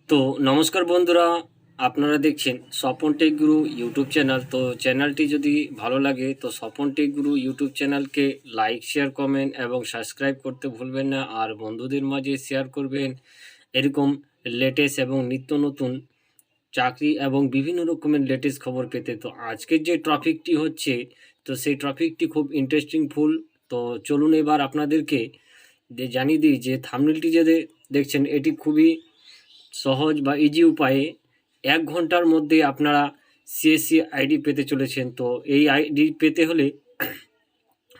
তো নমস্কার বন্ধুরা, আপনারা দেখছেন স্বপন টেক গুরু ইউটিউব চ্যানেল। তো চ্যানেলটি যদি ভালো লাগে তো স্বপন টেক গুরু ইউটিউব চ্যানেলকে লাইক, শেয়ার, কমেন্ট এবং সাবস্ক্রাইব করতে ভুলবেন না। আর বন্ধুদের মাঝে শেয়ার করবেন এরকম লেটেস্ট এবং নিত্য নতুন চাকরি এবং বিভিন্ন রকমের লেটেস্ট খবর পেতে। তো আজকের যে টপিকটি হচ্ছে, তো সেই টপিকটি খুব ইন্টারেস্টিং ফুল। তো চলুন এবার আপনাদেরকে জানিয়ে দিই যে থাম্বনেলটি যে দেখছেন এটি খুবই সহজ বা ইজি উপায়ে 1 ঘন্টার মধ্যে আপনারা সিএসসি আইডি পেতে চলেছেন। তো এই আইডি পেতে হলে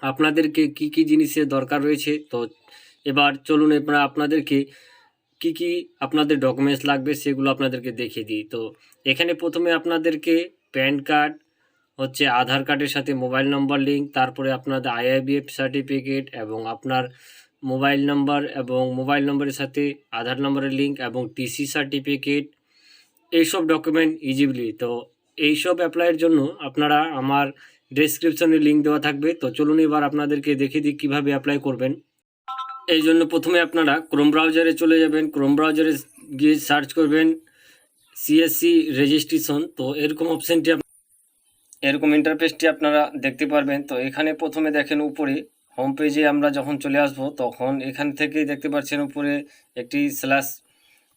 আপনাদেরকে কি জিনিসের দরকার রয়েছে, তো এবার চলুন এবার আপনাদেরকে কি আপনাদের ডকুমেন্টস লাগবে সেগুলো আপনাদেরকে দেখিয়ে দিই। তো এখানে প্রথমে আপনাদেরকে প্যান কার্ড, হচ্ছে আধার কার্ডের সাথে মোবাইল নম্বর লিঙ্ক, তারপরে আপনাদের আইআইবিএফ সার্টিফিকেট এবং আপনার মোবাইল নাম্বার এবং মোবাইল নম্বরের সাথে আধার নম্বরের লিঙ্ক এবং টিসি সার্টিফিকেট, এইসব ডকুমেন্ট ইজিবলি। তো এইসব অ্যাপ্লাইয়ের জন্য আপনারা আমার ডেসক্রিপশনে লিঙ্ক দেওয়া থাকবে। তো চলুন এবার আপনাদেরকে দেখিয়ে দিই কীভাবে অ্যাপ্লাই করবেন। এই জন্য প্রথমে আপনারা ক্রোম ব্রাউজারে চলে যাবেন। ক্রোম ব্রাউজারে গিয়ে সার্চ করবেন সিএসসি রেজিস্ট্রেশন। তো এরকম অপশানটি এরকম ইন্টারফেসটি আপনারা দেখতে পারবেন। তো এখানে প্রথমে দেখেন উপরে হোম পেজে আমরা যখন চলে আসব তখন এখান থেকেই দেখতে পাচ্ছেন উপরে একটি স্ল্যাশ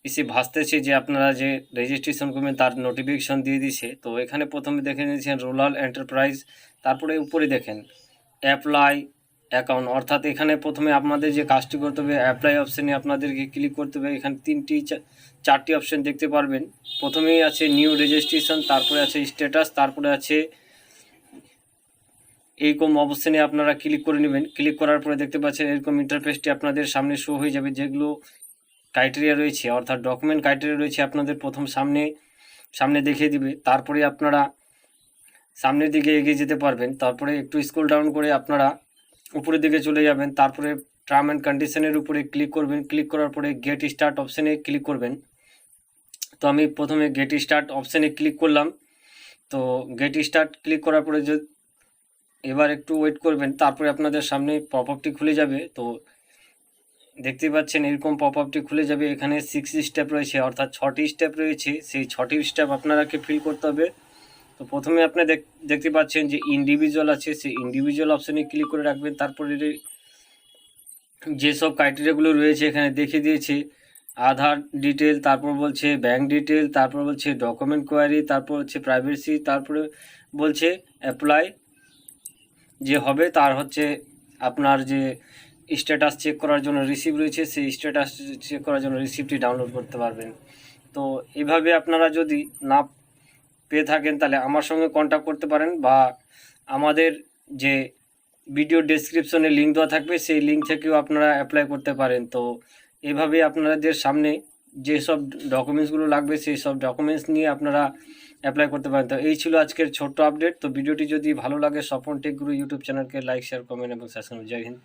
এসে ভাসতেছে যে আপনারা যে রেজিস্ট্রেশন করবেন তার নোটিফিকেশন দিয়ে দিছে। তো এখানে প্রথমে দেখে নিয়েছেন রুরাল এন্টারপ্রাইজ, তারপরে উপরে দেখেন অ্যাপ্লাই অ্যাকাউন্ট, অর্থাৎ এখানে প্রথমে আপনাদের যে কাজটি করতে হবে অ্যাপ্লাই অপশানে আপনাদেরকে ক্লিক করতে হবে। এখানে চারটি অপশান দেখতে পারবেন। প্রথমেই আছে নিউ রেজিস্ট্রেশন, তারপরে আছে স্ট্যাটাস, তারপরে আছে এইরকম অপশানে আপনারা ক্লিক করে নেবেন। ক্লিক করার পরে দেখতে পাচ্ছেন এরকম ইন্টারফেসটি আপনাদের সামনে শো হয়ে যাবে, যেগুলো ক্রাইটেরিয়া রয়েছে অর্থাৎ ডকুমেন্ট ক্রাইটেরিয়া রয়েছে আপনাদের প্রথম সামনে দেখিয়ে দিবে। তারপরে আপনারা সামনের দিকে এগিয়ে যেতে পারবেন। তারপরে একটু স্ক্রল ডাউন করে আপনারা উপরের দিকে চলে যাবেন। তারপরে টার্ম অ্যান্ড কন্ডিশনের উপরে ক্লিক করবেন। ক্লিক করার পরে গেট স্টার্ট অপশানে ক্লিক করবেন। তো আমি প্রথমে গেট স্টার্ট অপশানে ক্লিক করলাম। তো গেট স্টার্ট ক্লিক করার পরে এবার একটু ওয়েট করবেন। তারপরে আপনাদের সামনে পপ আপটি খুলে যাবে। তো দেখতে পাচ্ছেন এরকম পপ আপটি খুলে যাবে। এখানে 6 স্টেপ রয়েছে, অর্থাৎ 6টি স্টেপ রয়েছে। সেই 6টি স্টেপ আপনারাকে ফিল করতে হবে। তো প্রথমে আপনি দেখতে পাচ্ছেন যে ইন্ডিভিজুয়াল আছে, সেই ইন্ডিভিজুয়াল অপশানে ক্লিক করে রাখবেন। তারপরে যেসব ক্রাইটেরিয়াগুলো রয়েছে এখানে দেখিয়ে দিয়েছে আধার ডিটেল, তারপর বলছে ব্যাঙ্ক ডিটেল, তারপর বলছে ডকুমেন্ট কোয়ারি, তারপর হচ্ছে প্রাইভেসি, তারপরে বলছে অ্যাপ্লাই যে হবে তার হচ্ছে আপনার যে স্ট্যাটাস চেক করার জন্য রিসিভ রয়েছে, সেই স্ট্যাটাস চেক করার জন্য রিসিপ্টটি ডাউনলোড করতে পারবেন। তো এভাবে আপনারা যদি না পেয়ে থাকেন তাহলে আমার সঙ্গে কন্ট্যাক্ট করতে পারেন, বা আমাদের যে ভিডিও ডেসক্রিপশনে লিঙ্ক দেওয়া থাকবে সেই লিঙ্ক থেকেও আপনারা অ্যাপ্লাই করতে পারেন। তো এভাবে আপনাদের সামনে যেসব ডকুমেন্টসগুলো লাগবে সেই সব ডকুমেন্টস নিয়ে আপনারা অ্যাপ্লাই করতে পারেন। তো এই ছিল আজকের ছোট্ট আপডেট। তো ভিডিওটি যদি ভালো লাগে স্বপন টেক গুরু ইউটিউব চ্যানেলকে লাইক, শেয়ার, কমেন্ট এবং সাবস্ক্রাইব। জয় হিন্দ।